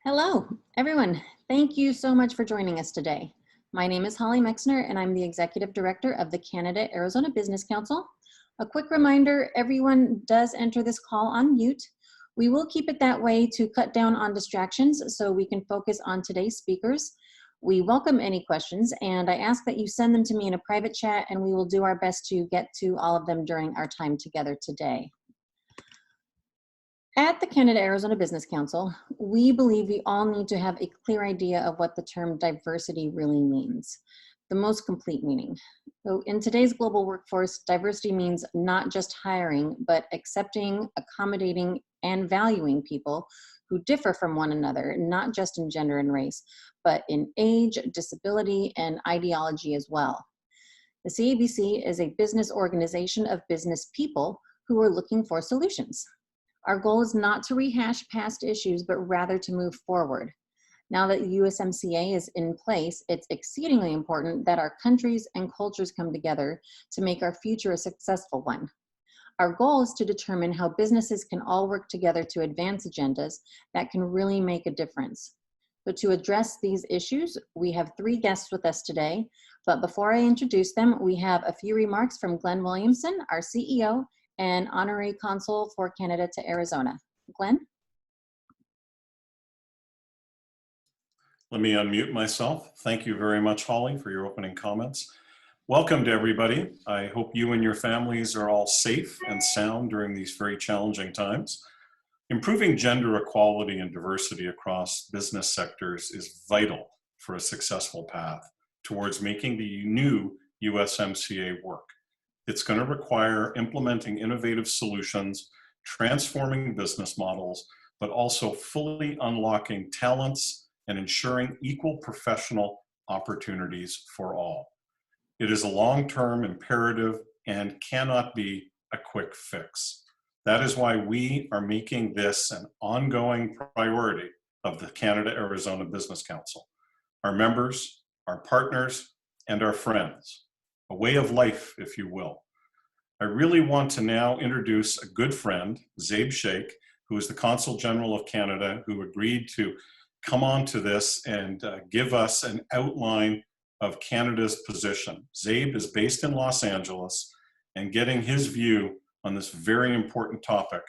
Hello, everyone. Thank you so much for joining us today. My name is Holly Mexner, and I'm the Executive Director of the Canada-Arizona Business Council. A quick reminder, everyone does enter this call on mute. We will keep it that way to cut down on distractions so we can focus on today's speakers. We welcome any questions, and I ask that you send them to me in a private chat, and we will do our best to get to all of them during our time together today. At the Canada-Arizona Business Council, we believe we all need to have a clear idea of what the term diversity really means, the most complete meaning. So in today's global workforce, diversity means not just hiring, but accepting, accommodating, and valuing people who differ from one another, not just in gender and race, but in age, disability, and ideology as well. The CABC is a business organization of business people who are looking for solutions. Our goal is not to rehash past issues, but rather to move forward. Now that USMCA is in place, it's exceedingly important that our countries and cultures come together to make our future a successful one. Our goal is to determine how businesses can all work together to advance agendas that can really make a difference. So to address these issues, we have three guests with us today, but before I introduce them, we have a few remarks from Glenn Williamson, our CEO, and Honorary Consul for Canada to Arizona. Glenn? Let me unmute myself. Thank you very much, Holly, for your opening comments. Welcome to everybody. I hope you and your families are all safe and sound during these very challenging times. Improving gender equality and diversity across business sectors is vital for a successful path towards making the new USMCA work. It's going to require implementing innovative solutions, transforming business models, but also fully unlocking talents and ensuring equal professional opportunities for all. It is a long-term imperative and cannot be a quick fix. That is why we are making this an ongoing priority of the Canada-Arizona Business Council. Our members, our partners, and our friends. A way of life, if you will. I really want to now introduce a good friend, Zabe Sheikh, who is the Consul General of Canada, who agreed to come on to this and give us an outline of Canada's position. Zabe is based in Los Angeles and getting his view on this very important topic,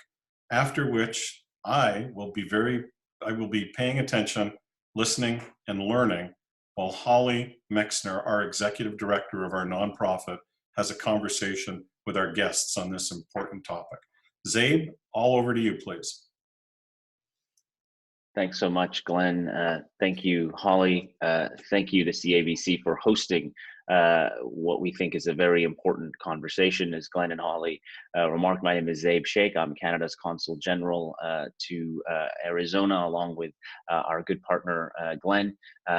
after which I will be paying attention, listening, and learning while Holly Mexner, our Executive Director of our nonprofit, has a conversation with our guests on this important topic. Zabe, all over to you, please. Thanks so much, Glenn. Thank you, Holly. Thank you to CABC for hosting what we think is a very important conversation. As Glenn and Holly remarked, my name is Zabe Sheikh. I'm Canada's Consul General to Arizona, along with our good partner, Glenn,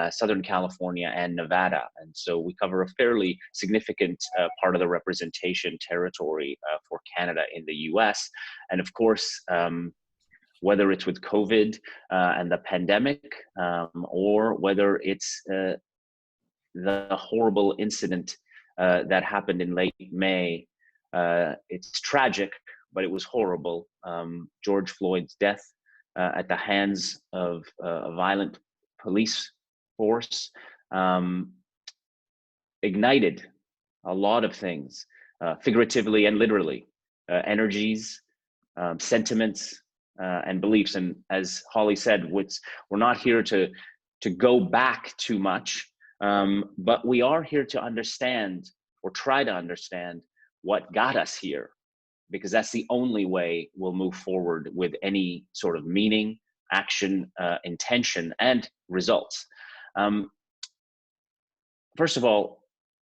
Southern California and Nevada. And so we cover a fairly significant part of the representation territory for Canada in the US. And of course, whether it's with COVID and the pandemic, or whether it's the horrible incident that happened in late May. It's tragic, but it was horrible. George Floyd's death at the hands of a violent police force ignited a lot of things, figuratively and literally, energies, sentiments, and beliefs. And as Holly said, we're not here to go back too much, but we are here to understand, or try to understand, what got us here, because that's the only way we'll move forward with any sort of meaning, action, intention, and results. First of all,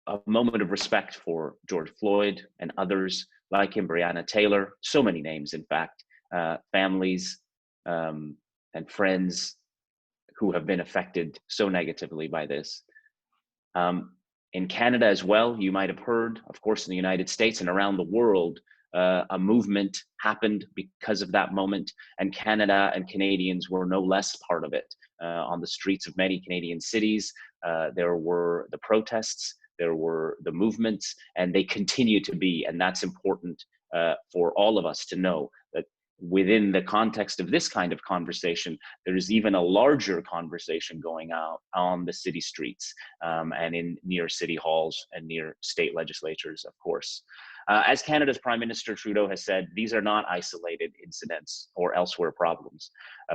a moment of respect for George Floyd and others like him, Breonna Taylor, so many names, in fact, families and friends who have been affected so negatively by this. In Canada as well, you might have heard, of course, in the United States and around the world, a movement happened because of that moment, and Canada and Canadians were no less part of it. On the streets of many Canadian cities, there were the protests, there were the movements, and they continue to be, and that's important for all of us to know, that within the context of this kind of conversation, there is even a larger conversation going out on the city streets and in near city halls and near state legislatures, of course. As Canada's Prime Minister Trudeau has said, these are not isolated incidents or elsewhere problems.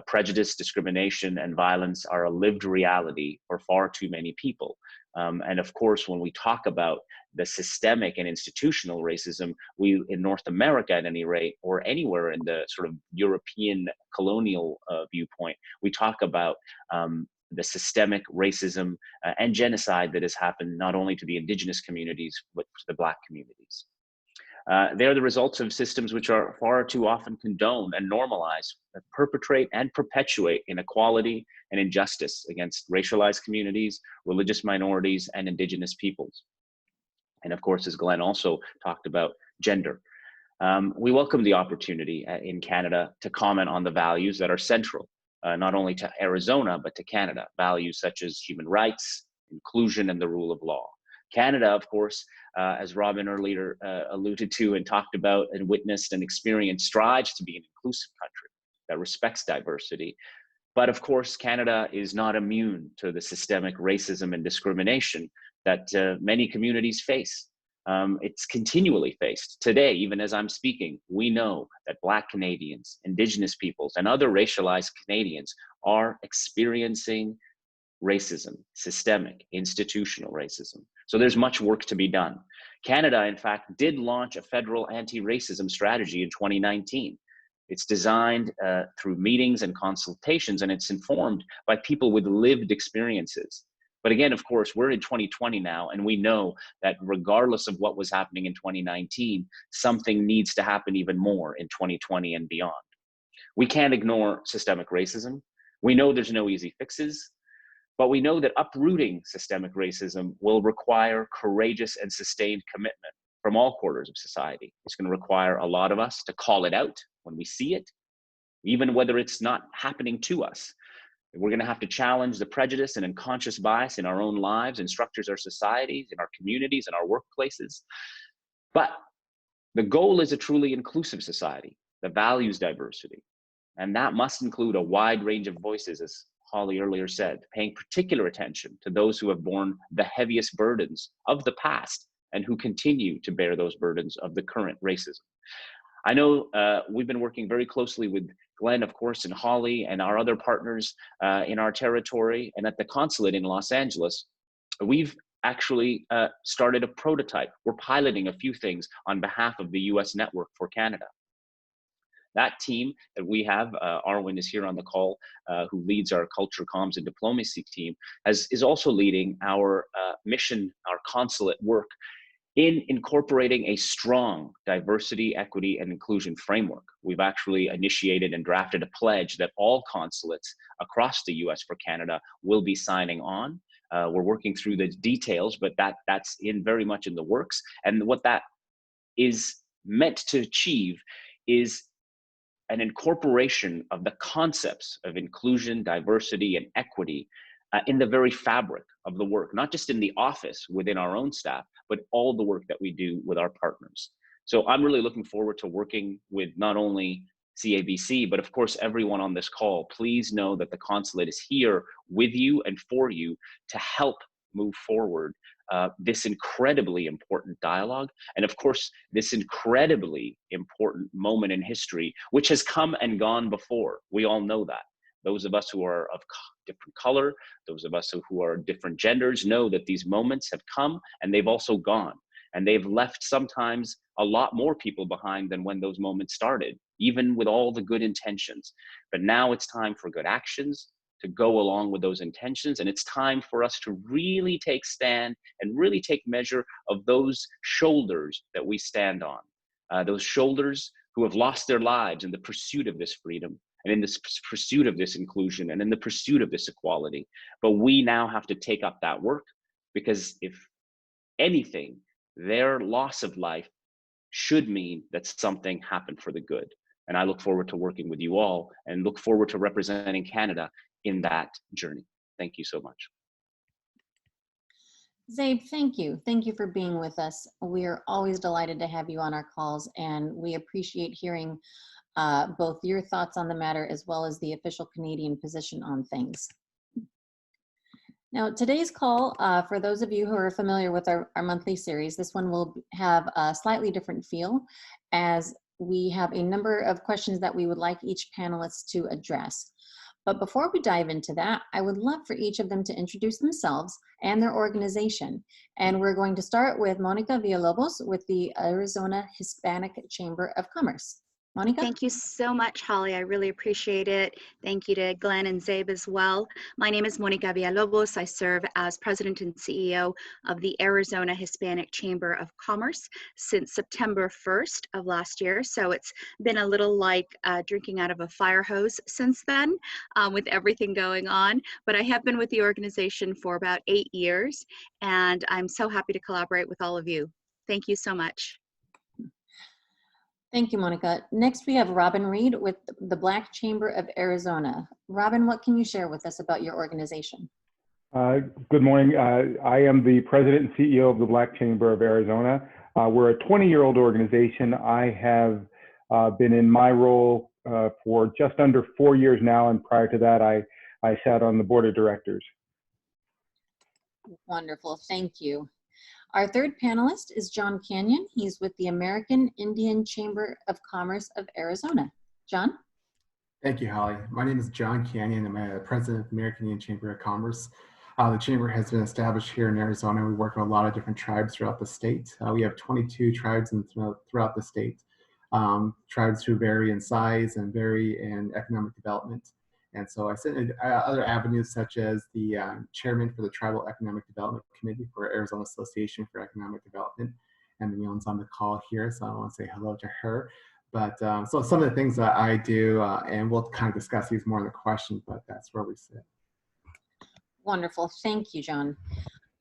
Prejudice, discrimination, and violence are a lived reality for far too many people. And of course, when we talk about the systemic and institutional racism, we, in North America at any rate, or anywhere in the sort of European colonial viewpoint, we talk about the systemic racism and genocide that has happened not only to the Indigenous communities, but to the Black communities. They're the results of systems which are far too often condone and normalize, perpetrate and perpetuate inequality and injustice against racialized communities, religious minorities, and Indigenous peoples. And of course, as Glenn also talked about, gender. We welcome the opportunity in Canada to comment on the values that are central, not only to Arizona, but to Canada, values such as human rights, inclusion, and the rule of law. Canada, of course, as Robin earlier alluded to and talked about and witnessed and experienced, strives to be an inclusive country that respects diversity. But of course, Canada is not immune to the systemic racism and discrimination that many communities face. It's continually faced. Today, even as I'm speaking, we know that Black Canadians, Indigenous peoples, and other racialized Canadians are experiencing racism, systemic, institutional racism. So there's much work to be done. Canada, in fact, did launch a federal anti-racism strategy in 2019. It's designed through meetings and consultations, and it's informed by people with lived experiences. But again, of course, we're in 2020 now, and we know that regardless of what was happening in 2019, something needs to happen even more in 2020 and beyond. We can't ignore systemic racism. We know there's no easy fixes. But we know that uprooting systemic racism will require courageous and sustained commitment from all quarters of society. It's going to require a lot of us to call it out when we see it, even whether it's not happening to us. We're going to have to challenge the prejudice and unconscious bias in our own lives and structures our societies, in our communities, and our workplaces. But the goal is a truly inclusive society that values diversity. And that must include a wide range of voices, as Holly earlier said, paying particular attention to those who have borne the heaviest burdens of the past and who continue to bear those burdens of the current racism. I know we've been working very closely with Glenn, of course, and Holly and our other partners in our territory and at the consulate in Los Angeles. We've actually started a prototype. We're piloting a few things on behalf of the US Network for Canada. That team that we have, Arwen is here on the call, who leads our culture, comms, and diplomacy team, is also leading our mission, our consulate work in incorporating a strong diversity, equity, and inclusion framework. We've actually initiated and drafted a pledge that all consulates across the US for Canada will be signing on. We're working through the details, but that's very much in the works. And what that is meant to achieve is an incorporation of the concepts of inclusion, diversity, and equity in the very fabric of the work, not just in the office within our own staff, but all the work that we do with our partners. So I'm really looking forward to working with not only CABC, but of course, everyone on this call. Please know that the consulate is here with you and for you to help move forward this incredibly important dialogue. And of course, this incredibly important moment in history, which has come and gone before. We all know that. Those of us who are of different color, those of us who are different genders know that these moments have come and they've also gone. And they've left sometimes a lot more people behind than when those moments started, even with all the good intentions. But now it's time for good actions to go along with those intentions. And it's time for us to really take stand and really take measure of those shoulders that we stand on, those shoulders who have lost their lives in the pursuit of this freedom and in this pursuit of this inclusion and in the pursuit of this equality. But we now have to take up that work, because if anything, their loss of life should mean that something happened for the good. And I look forward to working with you all and look forward to representing Canada in that journey. Thank you so much. Zabe, thank you. Thank you for being with us. We are always delighted to have you on our calls, and we appreciate hearing both your thoughts on the matter as well as the official Canadian position on things. Now, today's call, for those of you who are familiar with our monthly series, this one will have a slightly different feel, as we have a number of questions that we would like each panelist to address. But before we dive into that, I would love for each of them to introduce themselves and their organization. And we're going to start with Monica Villalobos with the Arizona Hispanic Chamber of Commerce. Monica? Thank you so much, Holly. I really appreciate it. Thank you to Glenn and Zabe as well. My name is Monica Villalobos. I serve as President and CEO of the Arizona Hispanic Chamber of Commerce since September 1st of last year. So it's been a little like drinking out of a fire hose since then, with everything going on. But I have been with the organization for about 8 years, and I'm so happy to collaborate with all of you. Thank you so much. Thank you, Monica. Next, we have Robin Reed with the Black Chamber of Arizona. Robin, what can you share with us about your organization? Good morning. I am the President and CEO of the Black Chamber of Arizona. We're a 20-year-old organization. I have been in my role for just under 4 years now, and prior to that, I sat on the board of directors. Wonderful, thank you. Our third panelist is John Canyon. He's with the American Indian Chamber of Commerce of Arizona. John? Thank you, Holly. My name is John Canyon. I'm president of the American Indian Chamber of Commerce. The chamber has been established here in Arizona. We work with a lot of different tribes throughout the state. We have 22 tribes throughout the state. Tribes who vary in size and vary in economic development. And so I sit in other avenues, such as the chairman for the Tribal Economic Development Committee for Arizona Association for Economic Development. And Mion's on the call here, so I want to say hello to her. But so some of the things that I do, and we'll kind of discuss these more in the question, but that's where we sit. Wonderful, thank you, John.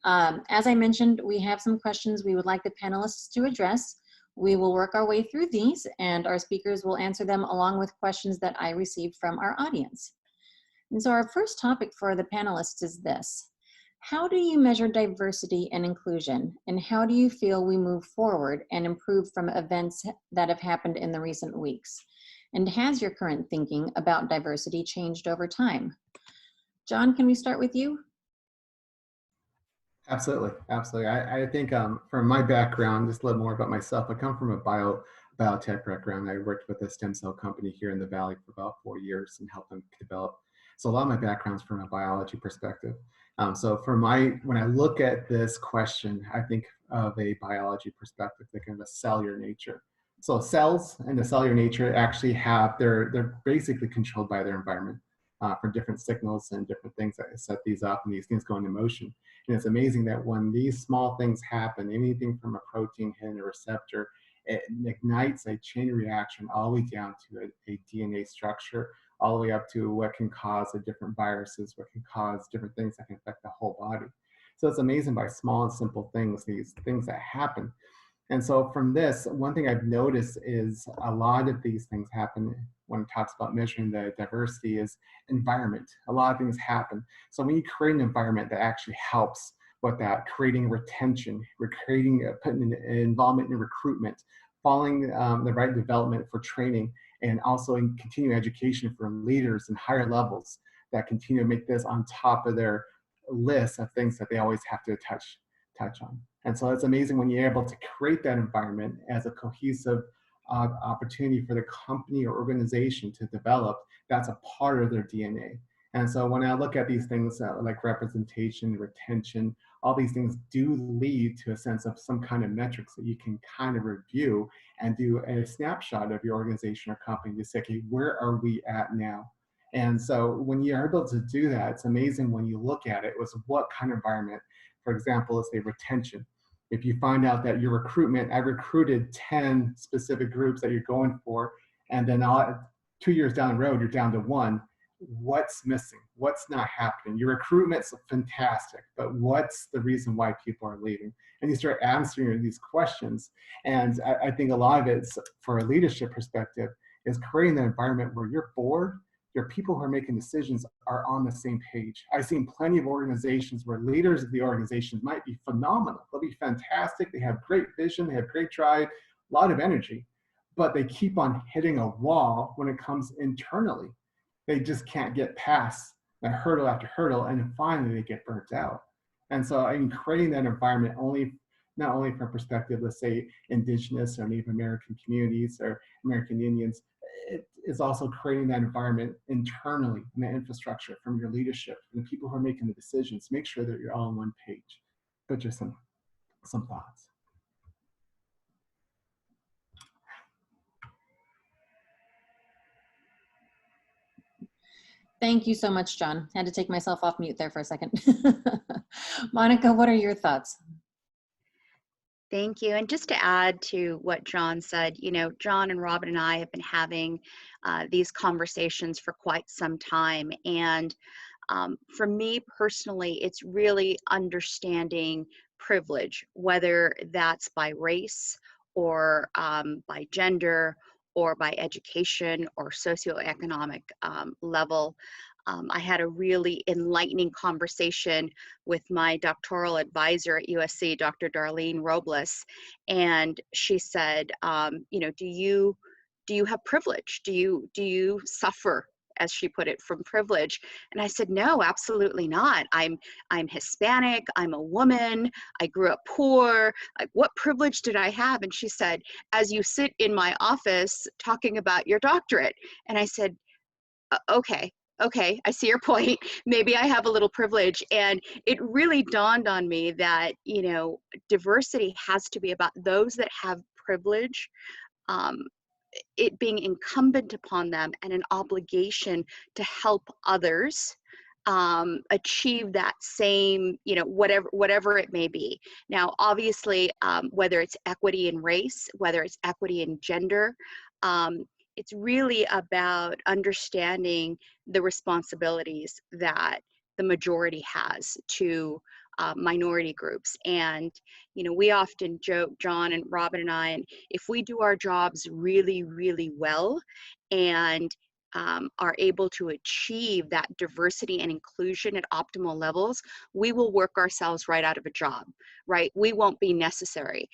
As I mentioned, we have some questions we would like the panelists to address. We will work our way through these, and our speakers will answer them along with questions that I received from our audience. And so our first topic for the panelists is this: how do you measure diversity and inclusion, and how do you feel we move forward and improve from events that have happened in the recent weeks? And has your current thinking about diversity changed over time? John, can we start with you? Absolutely, absolutely. I think from my background, just a little more about myself, I come from a biotech background. I worked with a stem cell company here in the Valley for about 4 years and helped them develop. So a lot of my background's from a biology perspective. So when I look at this question, I think of a biology perspective, thinking of a cellular nature. So cells and the cellular nature actually they're basically controlled by their environment for different signals and different things that set these up, and these things go into motion. And it's amazing that when these small things happen, anything from a protein hitting a receptor, it ignites a chain reaction all the way down to a DNA structure, all the way up to what can cause different viruses, what can cause different things that can affect the whole body. So it's amazing by small and simple things, these things that happen. And so from this, one thing I've noticed is a lot of these things happen when it talks about measuring the diversity is environment. A lot of things happen. So when you create an environment that actually helps with that, creating retention, putting an involvement in recruitment, following the right development for training, and also in continuing education for leaders and higher levels that continue to make this on top of their list of things that they always have to touch on. And so it's amazing when you're able to create that environment as a cohesive opportunity for the company or organization to develop. That's a part of their DNA. And so when I look at these things like representation, retention, all these things do lead to a sense of some kind of metrics that you can kind of review and do a snapshot of your organization or company to say, okay, where are we at now? And so when you're able to do that, it's amazing when you look at it was what kind of environment. For example, let's say retention. If you find out that your recruitment, I recruited 10 specific groups that you're going for, and then 2 years down the road, you're down to 1, what's missing? What's not happening? Your recruitment's fantastic, but what's the reason why people are leaving? And you start answering these questions. And I think a lot of it, for a leadership perspective, is creating an environment where your board, your people who are making decisions are on the same page. I've seen plenty of organizations where leaders of the organizations might be phenomenal. They'll be fantastic. They have great vision. They have great drive, a lot of energy. but they keep on hitting a wall when it comes internally. They just can't get past that hurdle after hurdle, and then finally they get burnt out. And so in creating that environment, not only from perspective, let's say, indigenous or Native American communities or American Indians, it is also creating that environment internally and that infrastructure from your leadership and the people who are making the decisions. Make sure that you're all on one page. But just some thoughts. Thank you so much, John. Had to take myself off mute there for a second. Monica, what are your thoughts? Thank you. And just to add to what John said, you know, John and Robin and I have been having these conversations for quite some time. And for me personally, it's really understanding privilege, whether that's by race or by gender or by education or socioeconomic level. I had a really enlightening conversation with my doctoral advisor at USC, Dr. Darlene Robles, and she said, you know, do you have privilege? Do you suffer, as she put it, from privilege? And I said, no, absolutely not. I'm Hispanic. I'm a woman. I grew up poor. Like, what privilege did I have? And she said, as you sit in my office talking about your doctorate. And I said, okay, I see your point. Maybe I have a little privilege. And it really dawned on me that, you know, diversity has to be about those that have privilege, it being incumbent upon them and an obligation to help others achieve that same, you know, whatever it may be. Now, obviously, whether it's equity in race, whether it's equity in gender, it's really about understanding the responsibilities that the majority has to minority groups. And, you know, we often joke, John and Robin and I, and if we do our jobs really, really well and are able to achieve that diversity and inclusion at optimal levels, we will work ourselves right out of a job, right? We won't be necessary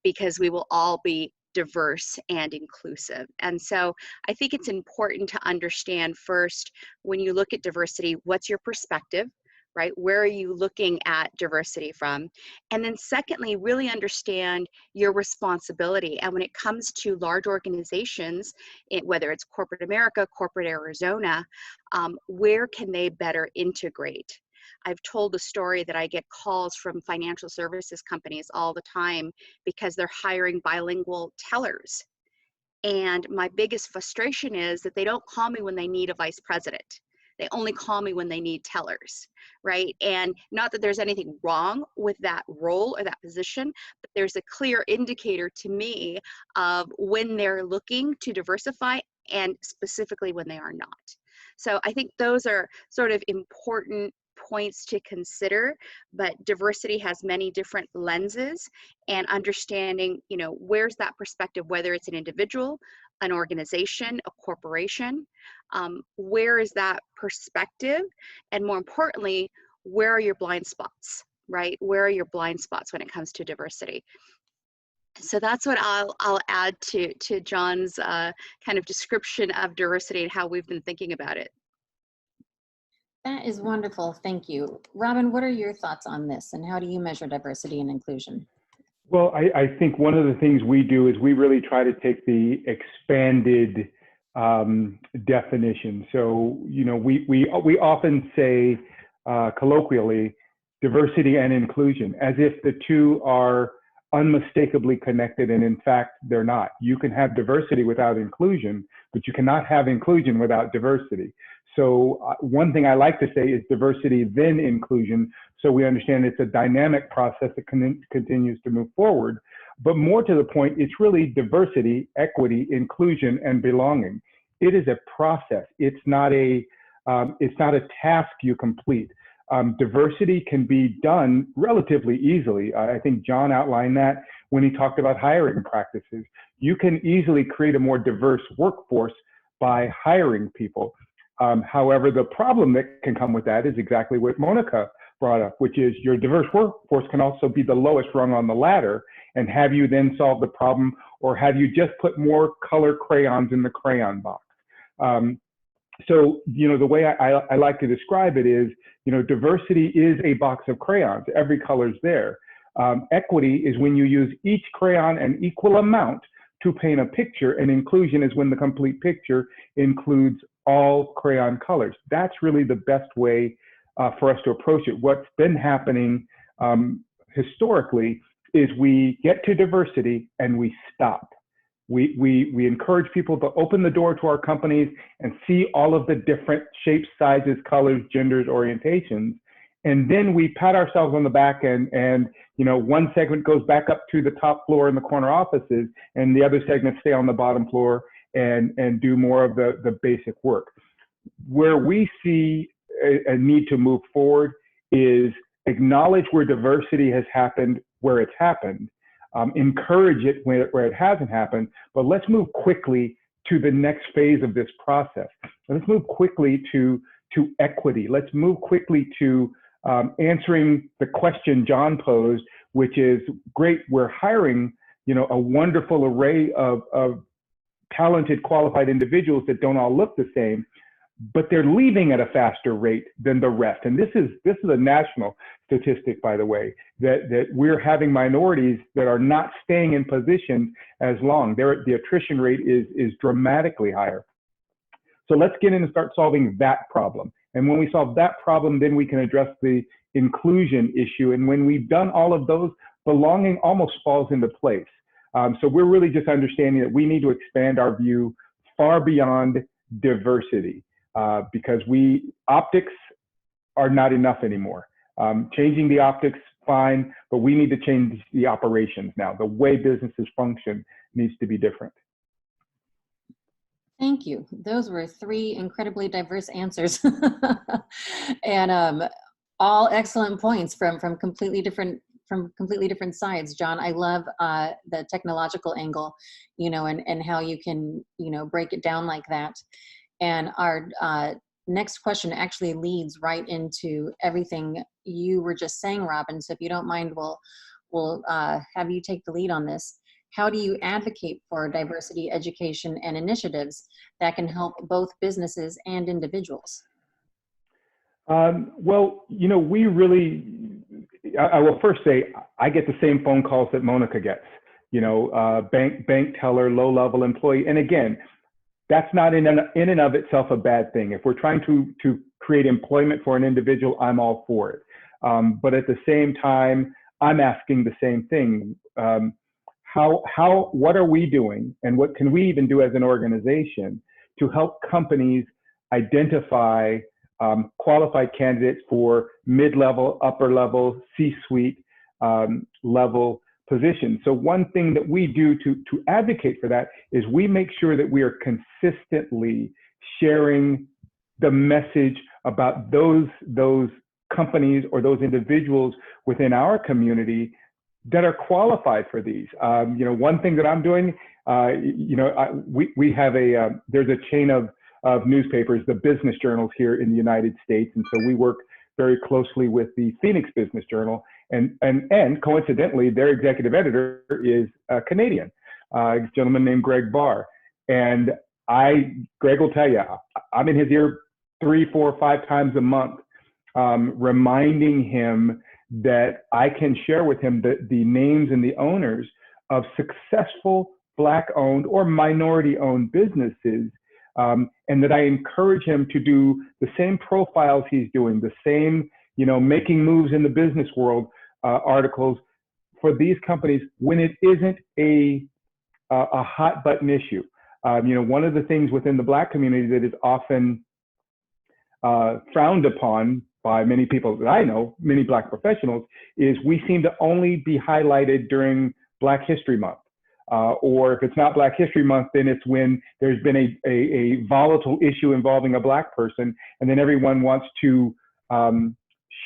because we will all be diverse and inclusive. And so I think it's important to understand first, when you look at diversity, what's your perspective, right? Where are you looking at diversity from? And then secondly, really understand your responsibility. And when it comes to large organizations, whether it's corporate America, corporate Arizona, where can they better integrate? I've told the story that I get calls from financial services companies all the time because they're hiring bilingual tellers. And my biggest frustration is that they don't call me when they need a vice president. They only call me when they need tellers, right? And not that there's anything wrong with that role or that position, but there's a clear indicator to me of when they're looking to diversify and specifically when they are not. So I think those are sort of important points to consider, but diversity has many different lenses, and understanding, you know, where's that perspective, whether it's an individual, an organization, a corporation, where is that perspective? And more importantly, where are your blind spots, right? Where are your blind spots when it comes to diversity? So that's what I'll add to John's kind of description of diversity and how we've been thinking about it. That is wonderful. Thank you. Robin, what are your thoughts on this, and how do you measure diversity and inclusion? Well, I think one of the things we do is we really try to take the expanded definition. So, you know, we often say colloquially diversity and inclusion as if the two are unmistakably connected, and in fact, they're not. You can have diversity without inclusion, but you cannot have inclusion without diversity. So one thing I like to say is diversity, then inclusion, so we understand it's a dynamic process that continues to move forward. But more to the point, it's really diversity, equity, inclusion, and belonging. It is a process. It's not a task you complete. Diversity can be done relatively easily. I think John outlined that when he talked about hiring practices. You can easily create a more diverse workforce by hiring people. However, the problem that can come with that is exactly what Monica brought up, which is your diverse workforce can also be the lowest rung on the ladder. And have you then solved the problem, or have you just put more color crayons in the crayon box? So, the way I like to describe it is, diversity is a box of crayons. Every color's there. Equity is when you use each crayon an equal amount to paint a picture, and inclusion is when the complete picture includes all crayon colors. That's really the best way for us to approach it. What's been happening historically is we get to diversity and we stop. We encourage people to open the door to our companies and see all of the different shapes, sizes, colors, genders, orientations. And then we pat ourselves on the back and one segment goes back up to the top floor in the corner offices, and the other segments stay on the bottom floor and do more of the basic work. Where we see a need to move forward is acknowledge where diversity has happened, where it's happened, encourage it where it hasn't happened, but let's move quickly to the next phase of this process. Let's move quickly to equity. Let's move quickly to answering the question John posed, which is, great, we're hiring, a wonderful array of talented, qualified individuals that don't all look the same, but they're leaving at a faster rate than the rest. And this is a national statistic, by the way, that we're having minorities that are not staying in position as long. The attrition rate is dramatically higher. So let's get in and start solving that problem. And when we solve that problem, then we can address the inclusion issue. And when we've done all of those, belonging almost falls into place. So we're really just understanding that we need to expand our view far beyond diversity, because optics are not enough anymore. Changing the optics, fine, but we need to change the operations now. The way businesses function needs to be different. Thank you. Those were 3 incredibly diverse answers. And all excellent points from completely different sides. John, I love the technological angle, and how you can, break it down like that. And our next question actually leads right into everything you were just saying, Robin. So if you don't mind, we'll have you take the lead on this. How do you advocate for diversity education and initiatives that can help both businesses and individuals? Well, we really, I will first say, I get the same phone calls that Monica gets, bank teller, low-level employee. And again, that's not in and of itself a bad thing. If we're trying to create employment for an individual, I'm all for it. But at the same time, I'm asking the same thing. What are we doing, and what can we even do as an organization to help companies identify qualified candidates for mid-level, upper-level, C-suite level positions? So one thing that we do to advocate for that is we make sure that we are consistently sharing the message about those companies or those individuals within our community that are qualified for these. One thing that I'm doing, we have there's a chain of newspapers, the business journals here in the United States. And so we work very closely with the Phoenix Business Journal, and coincidentally, their executive editor is a Canadian, a gentleman named Greg Barr. And Greg will tell you, I'm in his ear 3, 4, 5 times a month, reminding him that I can share with him the names and the owners of successful Black-owned or minority-owned businesses, and that I encourage him to do the same profiles he's doing, the same, making moves in the business world articles for these companies when it isn't a hot button issue. One of the things within the Black community that is often frowned upon by many people that I know, many Black professionals, is we seem to only be highlighted during Black History Month. Or if it's not Black History Month, then it's when there's been a volatile issue involving a Black person, and then everyone wants to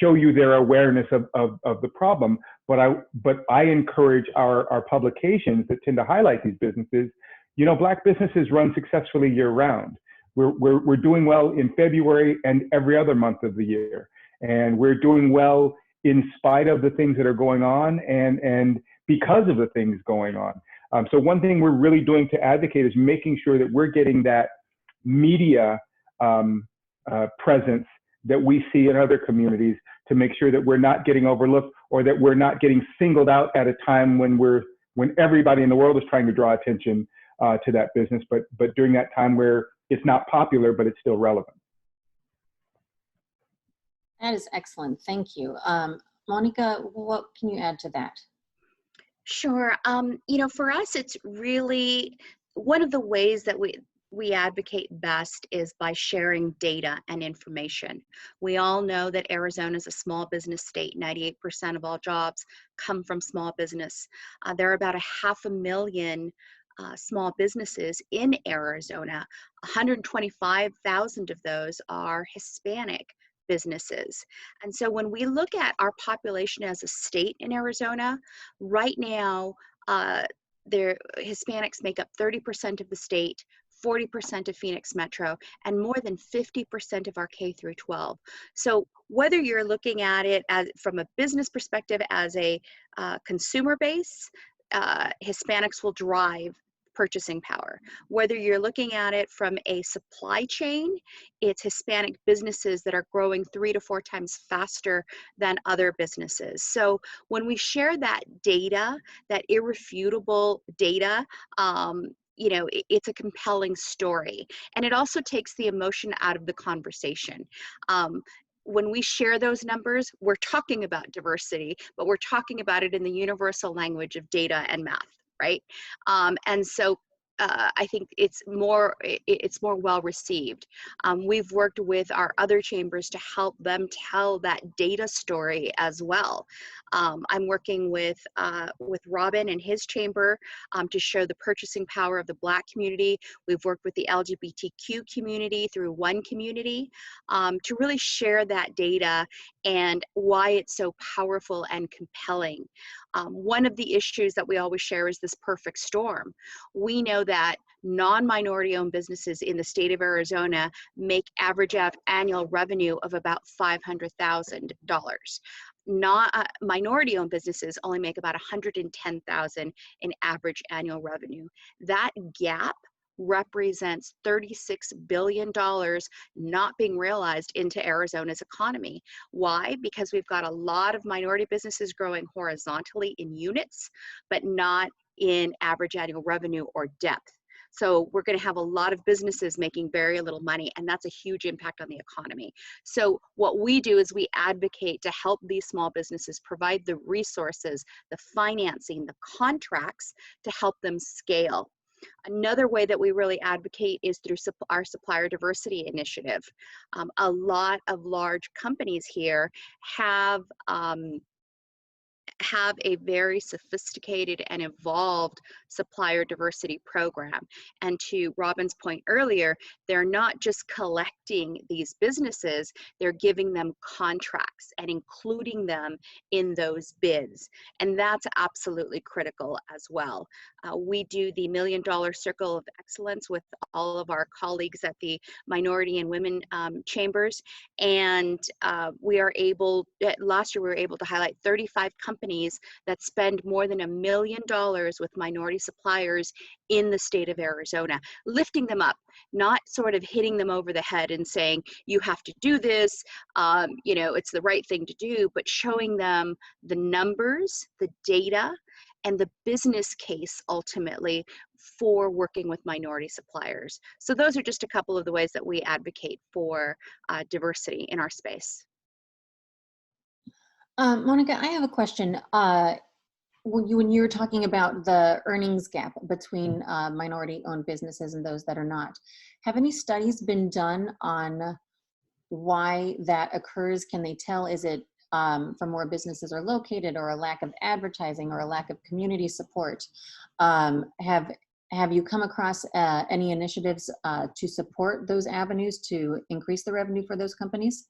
show you their awareness of the problem. But I encourage our publications that tend to highlight these businesses. Black businesses run successfully year round. We're doing well in February and every other month of the year. And we're doing well in spite of the things that are going on and because of the things going on. So one thing we're really doing to advocate is making sure that we're getting that media presence that we see in other communities to make sure that we're not getting overlooked or that we're not getting singled out at a time when everybody in the world is trying to draw attention to that business, but during that time where it's not popular, but it's still relevant. That is excellent. Thank you. Monica, what can you add to that? Sure. You know, for us, it's really one of the ways that we advocate best is by sharing data and information. We all know that Arizona is a small business state. 98% of all jobs come from small business. There are about 500,000 small businesses in Arizona. 125,000 of those are Hispanic businesses. And so when we look at our population as a state in Arizona, right now, Hispanics make up 30% of the state, 40% of Phoenix Metro, and more than 50% of our K through 12. So whether you're looking at it from a business perspective as a consumer base, Hispanics will drive purchasing power. Whether you're looking at it from a supply chain, it's Hispanic businesses that are growing 3 to 4 times faster than other businesses. So when we share that data, that irrefutable data, you know, it's a compelling story. And it also takes the emotion out of the conversation. When we share those numbers, we're talking about diversity, but we're talking about it in the universal language of data and math, right? And so I think it's more well received. We've worked with our other chambers to help them tell that data story as well. I'm working with Robin and his chamber to show the purchasing power of the Black community. We've worked with the LGBTQ community through One Community to really share that data and why it's so powerful and compelling. One of the issues that we always share is this perfect storm. We know that non-minority owned businesses in the state of Arizona make average annual revenue of about $500,000. Not minority owned businesses only make about $110,000 in average annual revenue. That gap represents $36 billion not being realized into Arizona's economy. Why? Because we've got a lot of minority businesses growing horizontally in units, but not in average annual revenue or depth. So we're going to have a lot of businesses making very little money, and that's a huge impact on the economy. So what we do is we advocate to help these small businesses provide the resources, the financing, the contracts to help them scale. Another way that we really advocate is through our supplier diversity initiative. A lot of large companies here have a very sophisticated and evolved supplier diversity program. And to Robin's point earlier, they're not just collecting these businesses, they're giving them contracts and including them in those bids. And that's absolutely critical as well. We do the $1 Million Circle of Excellence with all of our colleagues at the Minority and Women chambers. And we are able, last year we were able to highlight 35 companies that spend more than $1 million with minority suppliers in the state of Arizona, lifting them up, not sort of hitting them over the head and saying, you have to do this, you know, it's the right thing to do, but showing them the numbers, the data, and the business case ultimately for working with minority suppliers. So those are just a couple of the ways that we advocate for diversity in our space. Monica, I have a question. When you were talking about the earnings gap between minority-owned businesses and those that are not, have any studies been done on why that occurs? Can they tell, is it from where businesses are located, or a lack of advertising, or a lack of community support? Have you come across any initiatives to support those avenues to increase the revenue for those companies?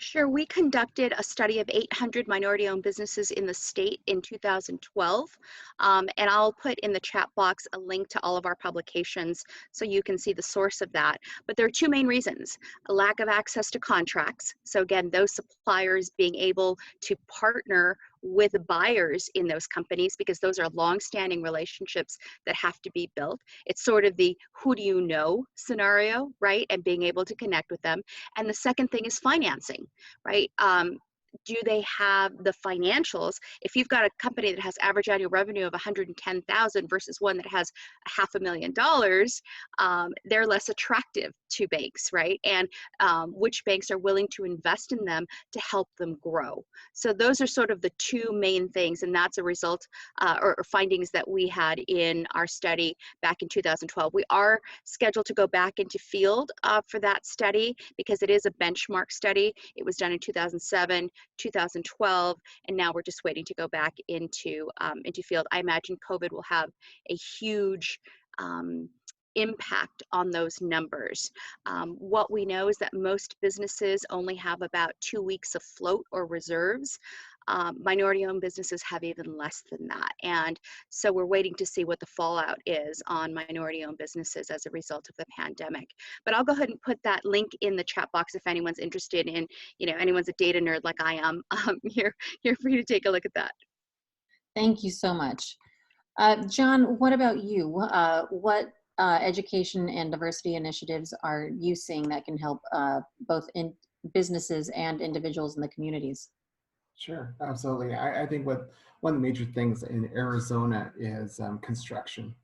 Sure. We conducted a study of 800 minority-owned businesses in the state in 2012. And I'll put in the chat box a link to all of our publications so you can see the source of that. But there are two main reasons: a lack of access to contracts. So again, those suppliers being able to partner with buyers in those companies, because those are long-standing relationships that have to be built. It's sort of the who do you know scenario, right? And being able to connect with them. And the second thing is financing, right? Do they have the financials? If you've got a company that has average annual revenue of 110,000 versus one that has $500,000, they're less attractive to banks, right? And which banks are willing to invest in them to help them grow? So those are sort of the two main things, and that's a result or findings that we had in our study back in 2012. We are scheduled to go back into field for that study because it is a benchmark study. It was done in 2007, 2012, and now we're just waiting to go back into field. I imagine COVID will have a huge impact on those numbers. What we know is that most businesses only have about 2 weeks of float or reserves. Minority-owned businesses have even less than that. And so we're waiting to see what the fallout is on minority-owned businesses as a result of the pandemic. But I'll go ahead and put that link in the chat box if anyone's interested in, anyone's a data nerd like I am. You're free to take a look at that. Thank you so much. John, what about you? What education and diversity initiatives are you seeing that can help both in businesses and individuals in the communities? Sure, absolutely. I think one of the major things in Arizona is construction,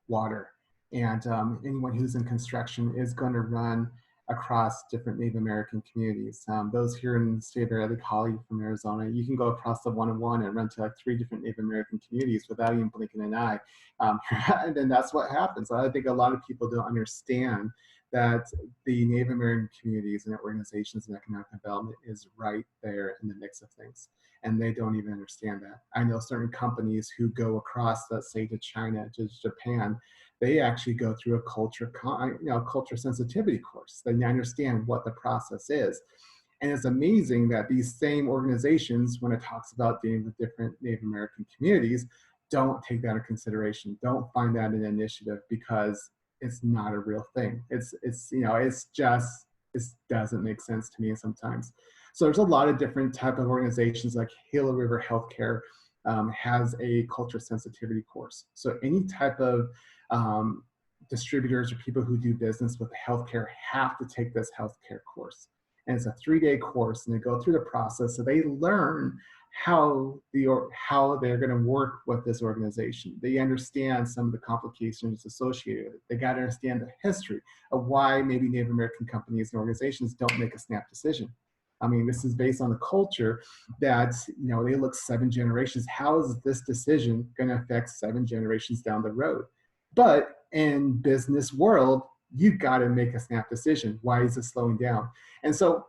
water. And anyone who's in construction is going to run across different Native American communities. Those here in the state of Arizona, like Holly from Arizona, you can go across the 101 and run to like 3 different Native American communities without even blinking an eye. And then that's what happens. I think a lot of people don't understand that the Native American communities and organizations and economic development is right there in the mix of things. And they don't even understand that. I know certain companies who go across, let's say, to China, to Japan, they actually go through a culture sensitivity course. They understand what the process is. And it's amazing that these same organizations, when it talks about dealing with different Native American communities, don't take that into consideration, don't find that an initiative, because it's not a real thing. It doesn't make sense to me sometimes. So there's a lot of different type of organizations, like Gila River Healthcare has a culture sensitivity course. So any type of distributors or people who do business with healthcare have to take this healthcare course. And it's a 3-day course, and they go through the process. So they learn how they're going to work with this organization. They understand some of the complications associated with it. They got to understand the history of why maybe Native American companies and organizations don't make a snap decision. I mean, this is based on the culture that, they look 7 generations. How is this decision going to affect 7 generations down the road? But in business world, you got to make a snap decision. Why is it slowing down? And so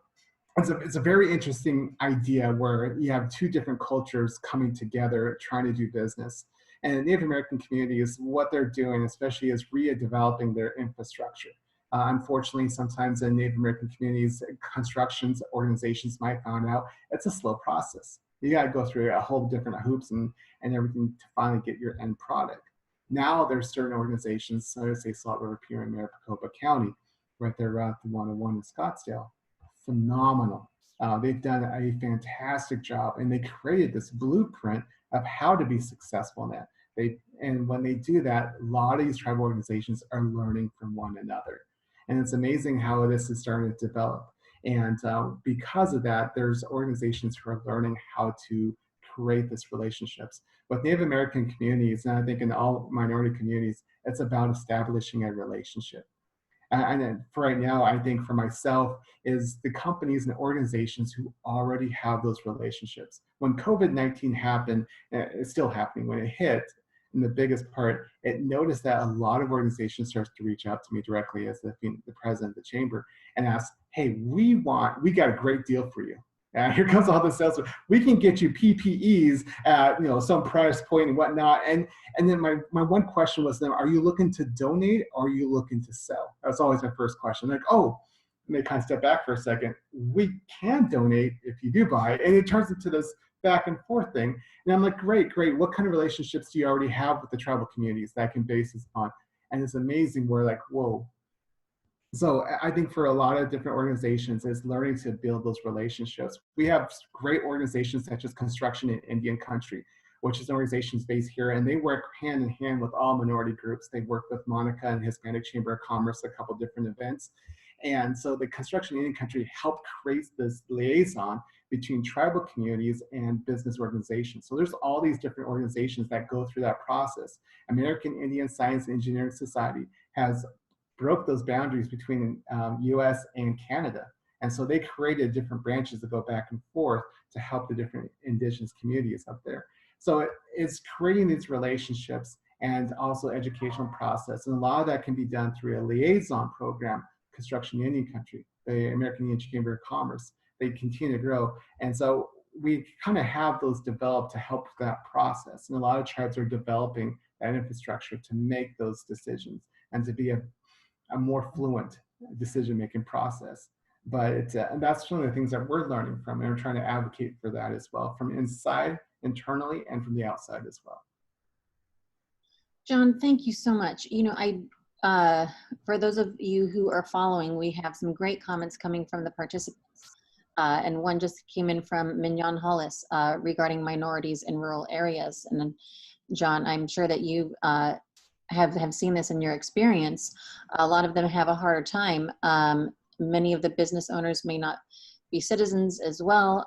it's a very interesting idea where you have 2 different cultures coming together trying to do business. And Native American communities, what they're doing especially is redeveloping their infrastructure. Unfortunately, sometimes in Native American communities, construction organizations might find out it's a slow process. You got to go through a whole different hoops and everything to finally get your end product. Now there's certain organizations, so I say Salt River Pier in Maricopa County, right there at the 101 in Scottsdale. Phenomenal. They've done a fantastic job, and they created this blueprint of how to be successful in that. And when they do that, a lot of these tribal organizations are learning from one another. And it's amazing how this is starting to develop. And because of that, there's organizations who are learning how to create these relationships. With Native American communities, and I think in all minority communities, it's about establishing a relationship. And for right now, I think for myself is the companies and organizations who already have those relationships. When COVID-19 happened, it's still happening, when it hit, and the biggest part, it noticed that a lot of organizations started to reach out to me directly as the president of the chamber and ask, hey, we got a great deal for you. Here comes all the sales. We can get you PPEs at some price point and whatnot. And then my one question was, then, are you looking to donate or are you looking to sell? That's always my first question. Like, oh, they kind of step back for a second, we can donate if you do buy. And it turns into this back and forth thing. And I'm like, great. What kind of relationships do you already have with the tribal communities that I can base this on? And it's amazing. We're like, whoa. So I think for a lot of different organizations, it's learning to build those relationships. We have great organizations such as Construction in Indian Country, which is an organization based here, and they work hand in hand with all minority groups. They work with Monica and Hispanic Chamber of Commerce, a couple different events. And so the Construction in Indian Country helped create this liaison between tribal communities and business organizations. So there's all these different organizations that go through that process. American Indian Science and Engineering Society has broke those boundaries between US and Canada. And so they created different branches that go back and forth to help the different indigenous communities up there. So it's creating these relationships and also educational process. And a lot of that can be done through a liaison program, Construction Indian Country, the American Indian Chamber of Commerce. They continue to grow. And so we kind of have those developed to help that process. And a lot of tribes are developing that infrastructure to make those decisions and to be a more fluent decision-making process. But it's, and that's one of the things that we're learning from, and we're trying to advocate for that as well, from inside, internally, and from the outside as well. John, thank you so much. You know, for those of you who are following, we have some great comments coming from the participants. And one just came in from Mignon Hollis regarding minorities in rural areas. And then, John, I'm sure that you have seen this in your experience. A lot of them have a harder time. Many of the business owners may not be citizens as well.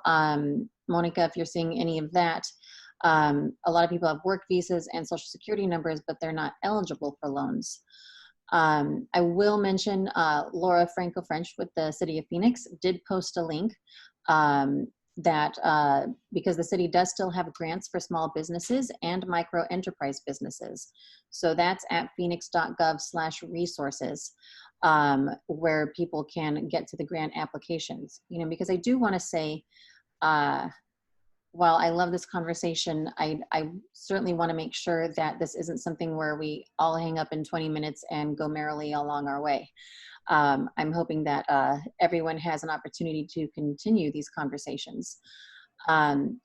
Monica, if you're seeing any of that, a lot of people have work visas and social security numbers, but they're not eligible for loans. I will mention Laura Franco-French with the City of Phoenix did post a link that because the city does still have grants for small businesses and micro enterprise businesses. So that's at phoenix.gov/resources where people can get to the grant applications. You know, because I do want to say, while I love this conversation, I certainly want to make sure that this isn't something where we all hang up in 20 minutes and go merrily along our way. I'm hoping that everyone has an opportunity to continue these conversations.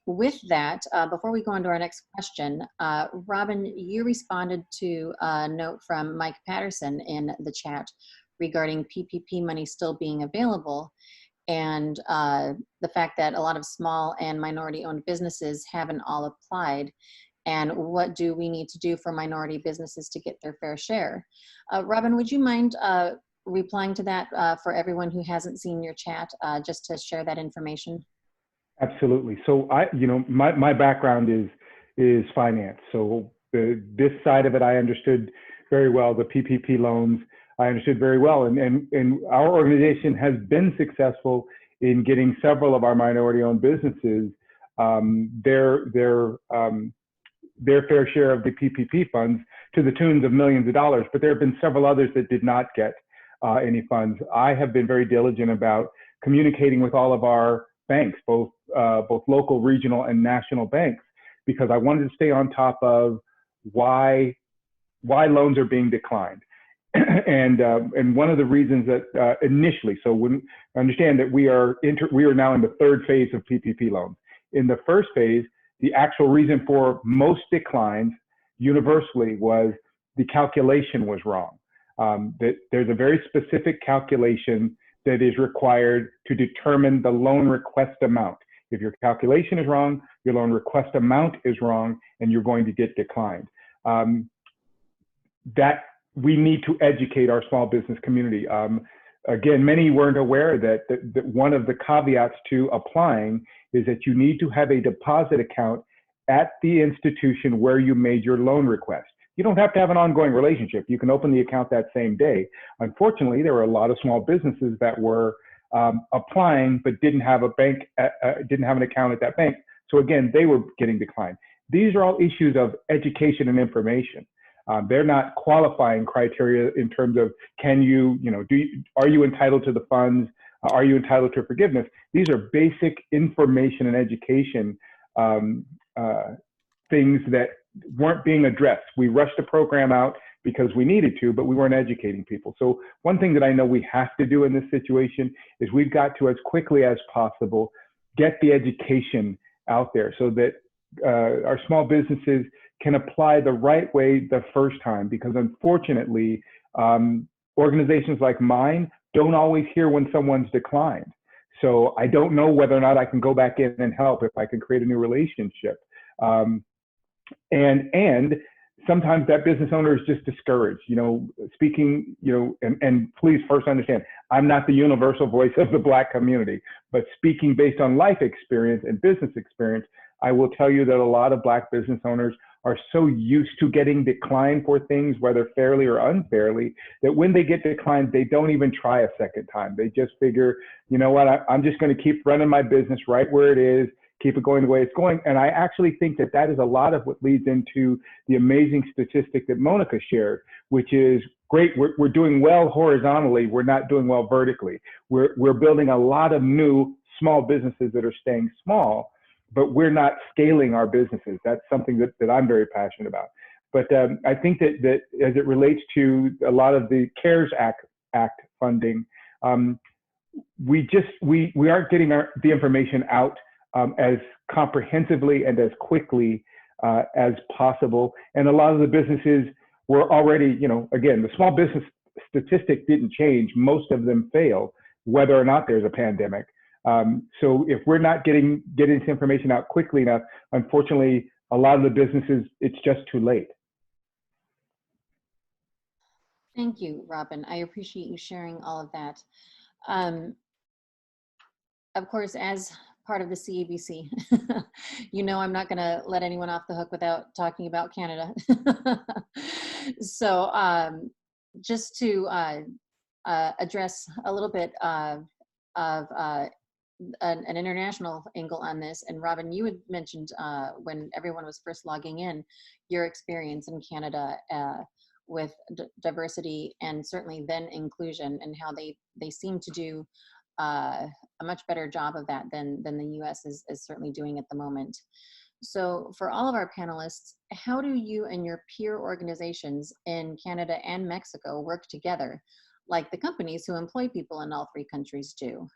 With that, before we go on to our next question, Robin, you responded to a note from Mike Patterson in the chat regarding PPP money still being available, and the fact that a lot of small and minority-owned businesses haven't all applied, and what do we need to do for minority businesses to get their fair share? Robin, would you mind replying to that for everyone who hasn't seen your chat, just to share that information? Absolutely. So my background is finance. So this side of it, I understood very well. The PPP loans, I understood very well. And our organization has been successful in getting several of our minority-owned businesses their fair share of the PPP funds to the tunes of millions of dollars. But there have been several others that did not get any funds. I have been very diligent about communicating with all of our banks, both local, regional, and national banks, because I wanted to stay on top of why loans are being declined. And one of the reasons that initially, so when understand that we are now in the third phase of PPP loans. In the first phase, the actual reason for most declines universally was the calculation was wrong. That there's a very specific calculation that is required to determine the loan request amount. If your calculation is wrong, your loan request amount is wrong, and you're going to get declined. That we need to educate our small business community. Again, many weren't aware that one of the caveats to applying is that you need to have a deposit account at the institution where you made your loan request. You don't have to have an ongoing relationship. You can open the account that same day. Unfortunately, there were a lot of small businesses that were applying but didn't have a bank, didn't have an account at that bank. So again, they were getting declined. These are all issues of education and information. They're not qualifying criteria in terms of are you entitled to the funds? Are you entitled to forgiveness? These are basic information and education things that weren't being addressed. We rushed the program out because we needed to, but we weren't educating people. So one thing that I know we have to do in this situation is we've got to, as quickly as possible, get the education out there so that our small businesses can apply the right way the first time, because unfortunately, organizations like mine don't always hear when someone's declined. So I don't know whether or not I can go back in and help, if I can create a new relationship. And sometimes that business owner is just discouraged, speaking, and please first understand, I'm not the universal voice of the Black community, but speaking based on life experience and business experience, I will tell you that a lot of Black business owners are so used to getting declined for things, whether fairly or unfairly, that when they get declined, they don't even try a second time. They just figure, you know what, I'm just going to keep running my business right where it is, keep it going the way it's going. And I actually think that that is a lot of what leads into the amazing statistic that Monica shared, which is great. We're doing well horizontally. We're not doing well vertically. We're building a lot of new small businesses that are staying small, but we're not scaling our businesses. That's something that I'm very passionate about. But I think that as it relates to a lot of the CARES Act funding, we aren't getting the information out as comprehensively and as quickly as possible. And a lot of the businesses were already, again, the small business statistic didn't change. Most of them fail, whether or not there's a pandemic. So if we're not getting this information out quickly enough, unfortunately, a lot of the businesses, it's just too late. Thank you, Robin. I appreciate you sharing all of that. Of course, as part of the CABC, I'm not going to let anyone off the hook without talking about Canada. So just to address a little bit of an international angle on this, and Robin, you had mentioned when everyone was first logging in, your experience in Canada with diversity and certainly then inclusion, and how they seem to do a much better job of that than the US is certainly doing at the moment. So for all of our panelists, how do you and your peer organizations in Canada and Mexico work together, like the companies who employ people in all three countries do?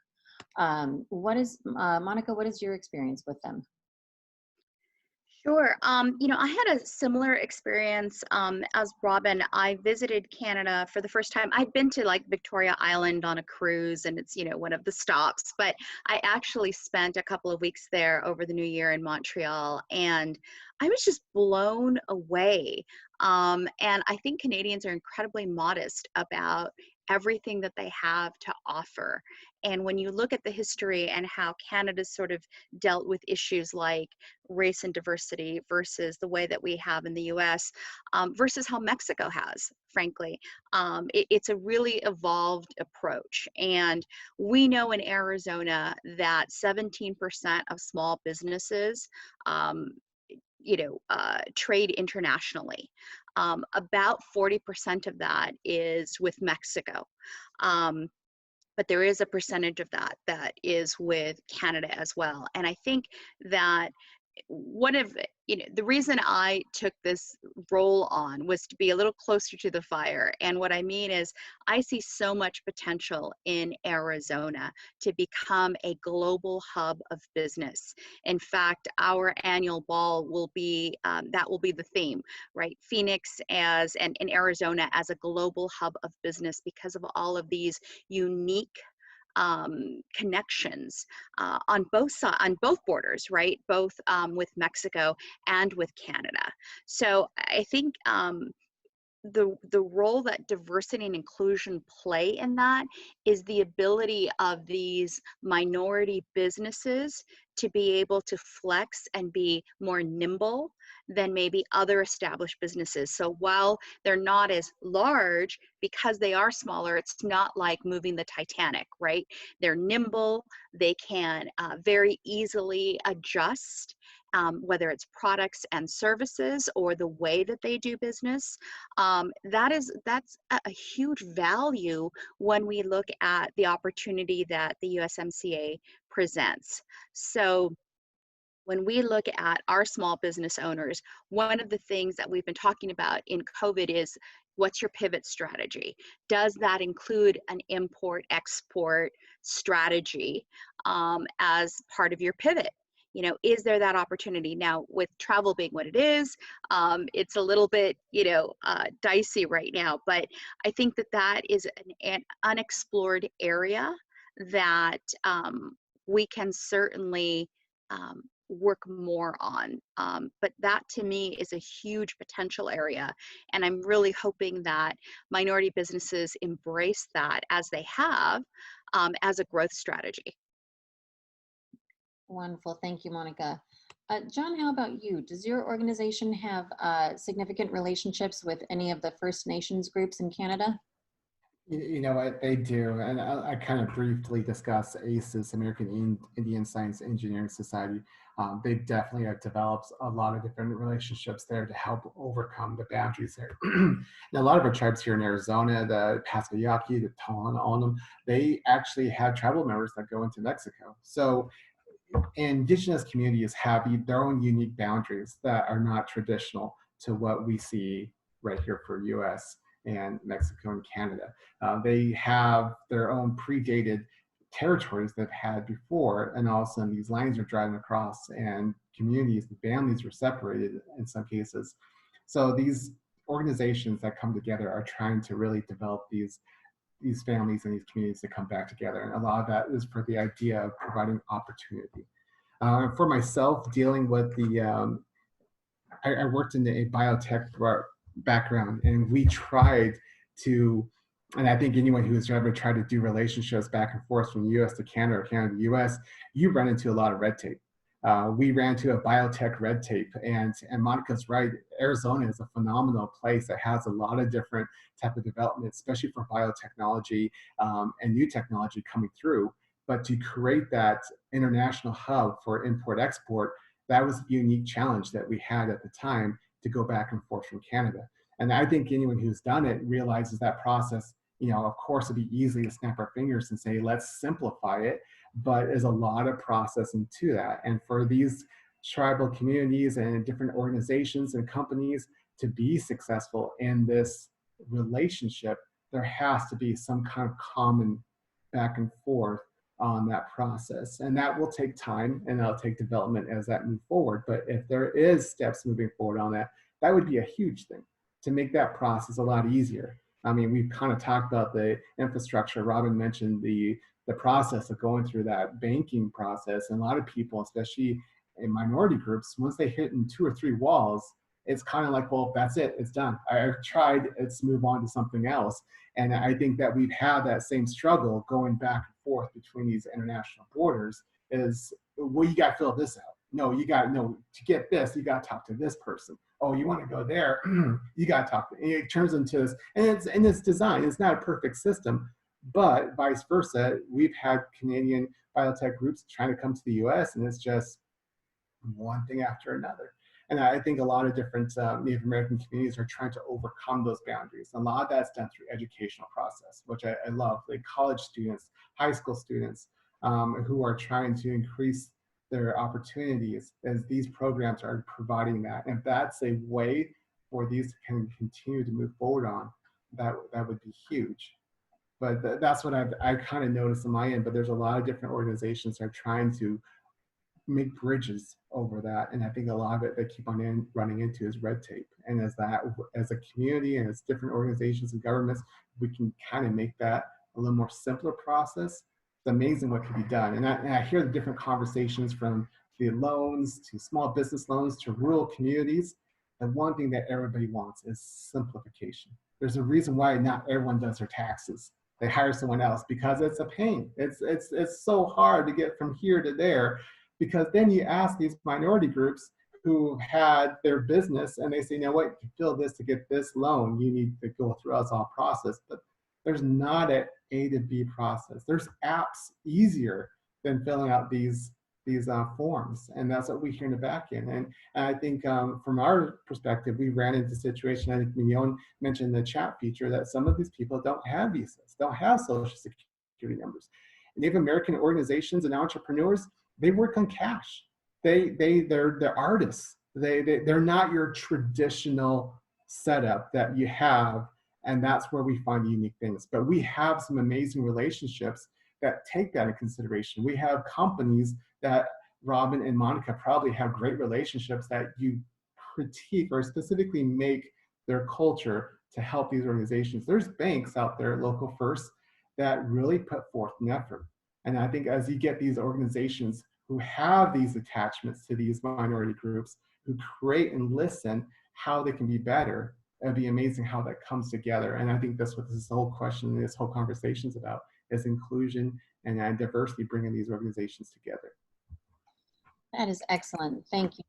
Monica, what is your experience with them? Sure. I had a similar experience as Robin. I visited Canada for the first time. I'd been to like Victoria Island on a cruise, and it's, one of the stops, but I actually spent a couple of weeks there over the New Year in Montreal, and I was just blown away. And I think Canadians are incredibly modest about everything that they have to offer. And when you look at the history and how Canada's sort of dealt with issues like race and diversity versus the way that we have in the US, versus how Mexico has, frankly, it's a really evolved approach. And we know in Arizona that 17% of small businesses trade internationally. About 40% of that is with Mexico. But there is a percentage of that is with Canada as well. And I think that the reason I took this role on was to be a little closer to the fire. And what I mean is I see so much potential in Arizona to become a global hub of business. In fact, our annual ball will be, that will be the theme, right? Phoenix and Arizona as a global hub of business, because of all of these unique connections on both borders, right? Both with Mexico and with Canada. So I think the role that diversity and inclusion play in that is the ability of these minority businesses to be able to flex and be more nimble than maybe other established businesses. So while they're not as large, because they are smaller, it's not like moving the Titanic, right? They're nimble, they can very easily adjust, whether it's products and services or the way that they do business. That's a huge value when we look at the opportunity that the USMCA presents. So when we look at our small business owners, one of the things that we've been talking about in COVID is what's your pivot strategy? Does that include an import-export strategy as part of your pivot? You know, is there that opportunity? Now, with travel being what it is, it's a little bit, dicey right now, but I think that that is an unexplored area that we can certainly work more on. But that to me is a huge potential area. And I'm really hoping that minority businesses embrace that as they have as a growth strategy. Wonderful. Thank you, Monica. John, how about you? Does your organization have significant relationships with any of the First Nations groups in Canada? You know what, they do. And I kind of briefly discussed ACES, American Indian Science Engineering Society. They definitely have developed a lot of different relationships there to help overcome the boundaries there. And a lot of our tribes here in Arizona, the Passamaquoddy, the Tongan, they actually have tribal members that go into Mexico. So indigenous communities have their own unique boundaries that are not traditional to what we see right here for US and Mexico and Canada. They have their own predated territories they've had before, and all of a sudden these lines are driving across and communities and families are separated in some cases. So these organizations that come together are trying to really develop these families and these communities to come back together. And a lot of that is for the idea of providing opportunity. For myself, dealing with the, I worked in a biotech background, and we tried to, and I think anyone who's ever tried to do relationships back and forth from the US to Canada or Canada to the US, you run into a lot of red tape. We ran into a biotech red tape, and Monica's right, Arizona is a phenomenal place that has a lot of different type of development, especially for biotechnology and new technology coming through. But to create that international hub for import-export, that was a unique challenge that we had at the time to go back and forth from Canada. And I think anyone who's done it realizes that process, of course it'd be easy to snap our fingers and say, let's simplify it, but there's a lot of process into that. And for these tribal communities and different organizations and companies to be successful in this relationship, there has to be some kind of common back and forth on that process. And that will take time, and that'll take development as that moves forward. But if there is steps moving forward on that, that would be a huge thing to make that process a lot easier. I mean, we've kind of talked about the infrastructure. Robin mentioned the process of going through that banking process. And a lot of people, especially in minority groups, once they hit in 2 or 3 walls, it's kind of like, well, that's it, it's done. I've tried, let's move on to something else. And I think that we've had that same struggle going back and forth between these international borders is, well, you got to fill this out. No, to get this, you got to talk to this person. Oh, you want to go there, you got to talk to, and it turns into this, and it's designed, it's not a perfect system, but vice versa. We've had Canadian biotech groups trying to come to the US, and it's just one thing after another. And I think a lot of different Native American communities are trying to overcome those boundaries. A lot of that's done through educational process, which I love, like college students, high school students who are trying to increase their opportunities as these programs are providing that. And if that's a way for these to kind of continue to move forward on, that would be huge. But that's what I kind of noticed on my end, but there's a lot of different organizations that are trying to make bridges over that. And I think a lot of it they keep on running into is red tape. And as a community and as different organizations and governments, we can kind of make that a little more simpler process. It's amazing what can be done. And I hear the different conversations from the loans to small business loans to rural communities. And one thing that everybody wants is simplification. There's a reason why not everyone does their taxes. They hire someone else because it's a pain. It's so hard to get from here to there. Because then you ask these minority groups who had their business and they say, you know what, to fill this to get this loan, you need to go through us all process. But there's not an A to B process. There's apps easier than filling out these forms. And that's what we hear in the back end. And I think from our perspective, we ran into a situation, I think Mignon mentioned the chat feature, that some of these people don't have visas, don't have social security numbers. Native American organizations and entrepreneurs, they work on cash. They're artists. They're not your traditional setup that you have And that's where we find unique things. But we have some amazing relationships that take that in consideration. We have companies that Robin and Monica probably have great relationships that you critique or specifically make their culture to help these organizations. There's banks out there, Local First, that really put forth an effort. And I think as you get these organizations who have these attachments to these minority groups, who create and listen how they can be better, it'd be amazing how that comes together. And I think that's what this whole question, this whole conversation is about, is inclusion and diversity, bringing these organizations together. That is excellent. Thank you,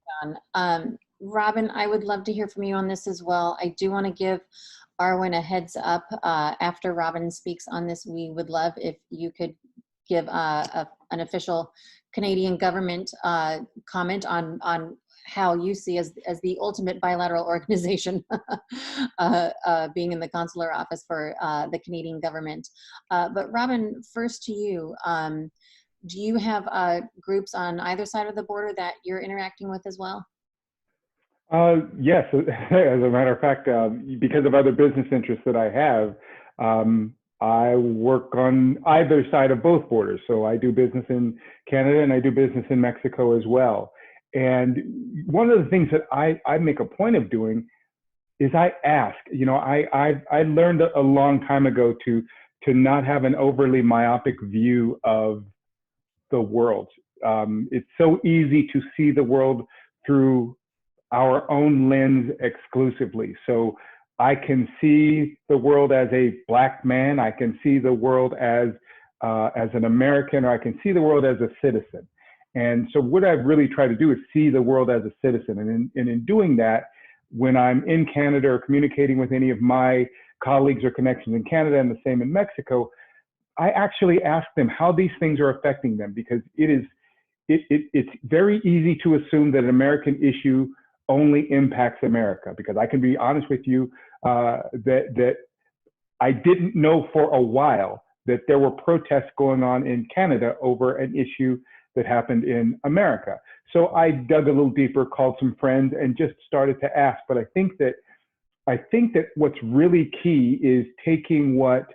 John. Robin, I would love to hear from you on this as well. I do want to give Arwen a heads up. After Robin speaks on this, we would love if you could give an official Canadian government comment on how you see as the ultimate bilateral organization being in the consular office for the Canadian government. But Robin, first to you. Do you have groups on either side of the border that you're interacting with as well? Yes, as a matter of fact, because of other business interests that I have, I work on either side of both borders. So I do business in Canada and I do business in Mexico as well. And one of the things that I make a point of doing is I ask, you know, I learned a long time ago to not have an overly myopic view of the world. It's so easy to see the world through our own lens exclusively. So I can see the world as a Black man, I can see the world as an American, or I can see the world as a citizen. And so what I really try to do is see the world as a citizen. And in doing that, when I'm in Canada or communicating with any of my colleagues or connections in Canada and the same in Mexico, I actually ask them how these things are affecting them, because it's very easy to assume that an American issue only impacts America. Because I can be honest with you that I didn't know for a while that there were protests going on in Canada over an issue that happened in America. So I dug a little deeper, called some friends, and just started to ask. But I think that what's really key is taking what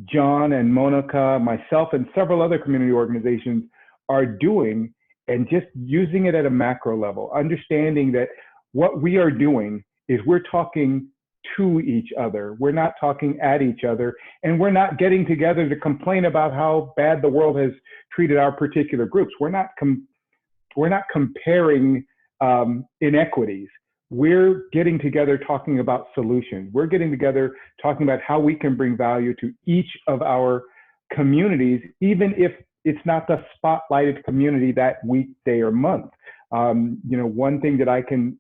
John and Monica, myself, and several other community organizations are doing and just using it at a macro level, understanding that what we are doing is we're talking to each other. We're not talking at each other, and we're not getting together to complain about how bad the world has treated our particular groups. We're not comparing inequities. We're getting together talking about solutions. We're getting together talking about how we can bring value to each of our communities, even if it's not the spotlighted community that week, day, or month. You know, one thing that I can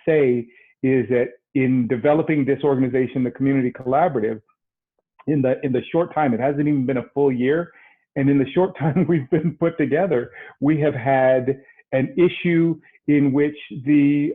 say is that in developing this organization, the Community Collaborative, in the short time, it hasn't even been a full year, and in the short time we've been put together, we have had an issue in which the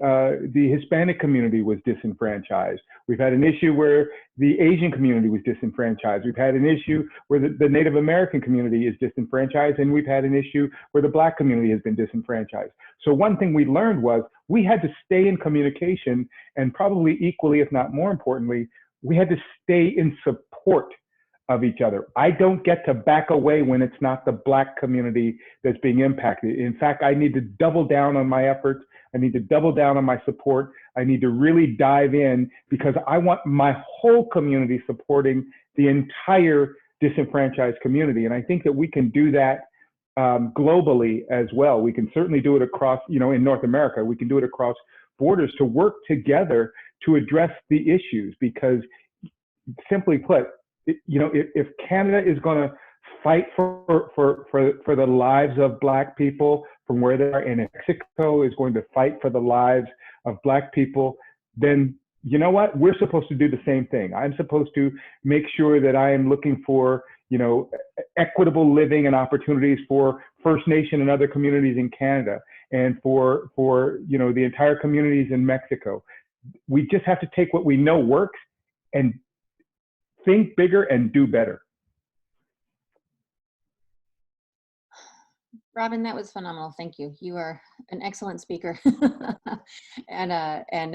Hispanic community was disenfranchised. We've had an issue where the Asian community was disenfranchised. We've had an issue where the Native American community is disenfranchised, and we've had an issue where the Black community has been disenfranchised. So one thing we learned was we had to stay in communication, and probably equally, if not more importantly, we had to stay in support of each other. I don't get to back away when it's not the Black community that's being impacted. In fact, I need to double down on my efforts. I need to double down on my support. I need to really dive in, because I want my whole community supporting the entire disenfranchised community. And I think that we can do that globally as well. We can certainly do it across, you know, in North America, we can do it across borders to work together to address the issues. Because simply put, you know, if Canada is going to fight for the lives of Black people from where they are, and if Mexico is going to fight for the lives of Black people, then you know what? We're supposed to do the same thing. I'm supposed to make sure that I am looking for, you know, equitable living and opportunities for First Nation and other communities in Canada, and for you know, the entire communities in Mexico. We just have to take what we know works and think bigger and do better. Robin, that was phenomenal. Thank you. You are an excellent speaker. and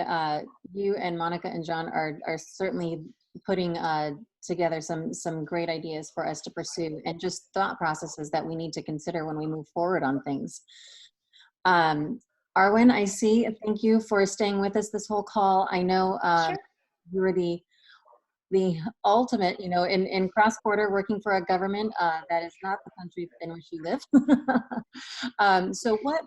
you and Monica and John are certainly putting together some great ideas for us to pursue, and just thought processes that we need to consider when we move forward on things. Arwen, I see. Thank you for staying with us this whole call. I know Sure. you were the ultimate, in cross-border working for a government that is not the country in which you live. So what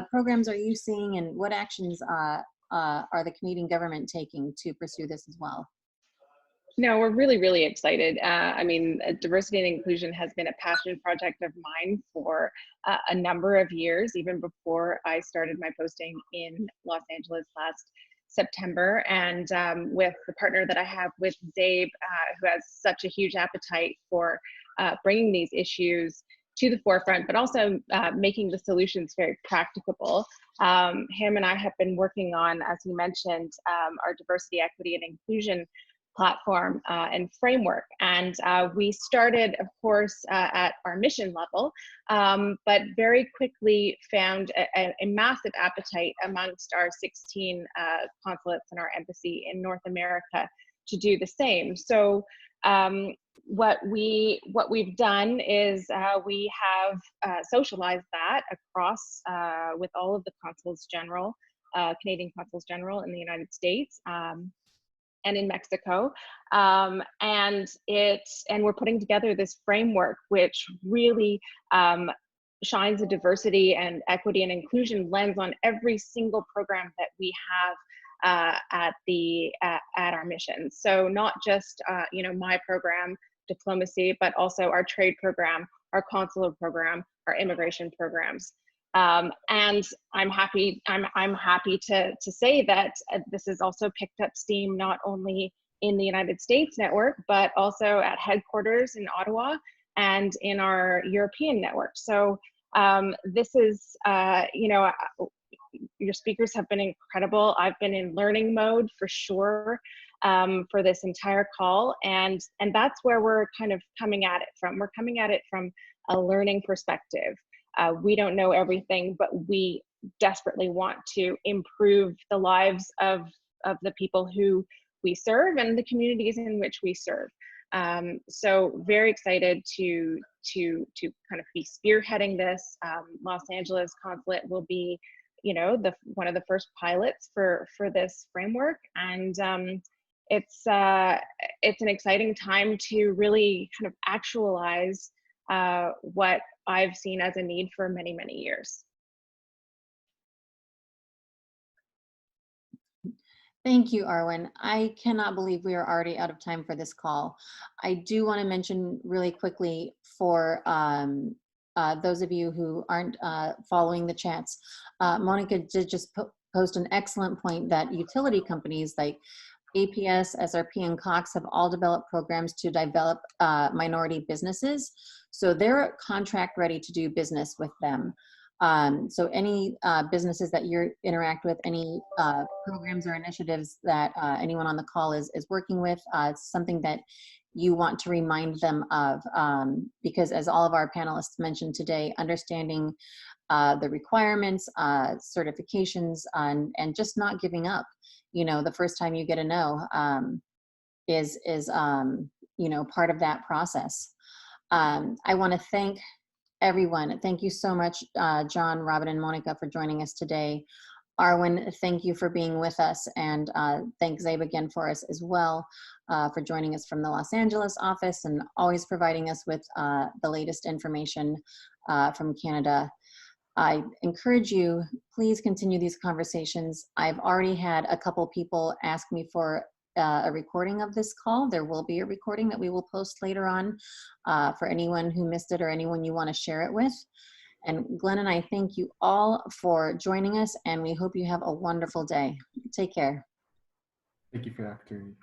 programs are you seeing, and what actions are the Canadian government taking to pursue this as well? No, we're really, really excited. I mean, diversity and inclusion has been a passion project of mine for a number of years, even before I started my posting in Los Angeles last September. And with the partner that I have with Zabe, who has such a huge appetite for bringing these issues to the forefront, but also making the solutions very practicable. Him and I have been working on, as you mentioned, our diversity, equity, and inclusion platform and framework. And we started, of course, at our mission level, but very quickly found a massive appetite amongst our 16 consulates and our embassy in North America to do the same. So what we've done is we have socialized that across with all of the consuls general, Canadian consuls general in the United States. And in Mexico, and we're putting together this framework which really shines a diversity and equity and inclusion lens on every single program that we have at our mission. So not just my program, diplomacy, but also our trade program, our consular program, our immigration programs. And I'm happy to say that this has also picked up steam not only in the United States network, but also at headquarters in Ottawa and in our European network. So this is, your speakers have been incredible. I've been in learning mode for sure for this entire call. And that's where we're kind of coming at it from. We're coming at it from a learning perspective. We don't know everything, but we desperately want to improve the lives of the people who we serve and the communities in which we serve. So very excited to kind of be spearheading this. Los Angeles Consulate will be, one of the first pilots for this framework, and it's an exciting time to really kind of actualize what I've seen as a need for many, many years. Thank you, Arwen. I cannot believe we are already out of time for this call. I do want to mention really quickly for those of you who aren't following the chats, Monica did just post an excellent point that utility companies like APS, SRP, and Cox have all developed programs to develop minority businesses. So they're contract ready to do business with them. So any businesses that you interact with, any programs or initiatives that anyone on the call is working with, it's something that you want to remind them of, because as all of our panelists mentioned today, understanding the requirements, certifications, and just not giving up. The first time you get a no is part of that process. I want to thank everyone. Thank you so much, John, Robin, and Monica, for joining us today. Arwen, thank you for being with us, and thank Zabe again for us as well, for joining us from the Los Angeles office and always providing us with the latest information from Canada. I encourage you, please continue these conversations. I've already had a couple people ask me for a recording of this call. There will be a recording that we will post later on for anyone who missed it or anyone you want to share it with. And Glenn and I thank you all for joining us, and we hope you have a wonderful day. Take care. Thank you for the opportunity.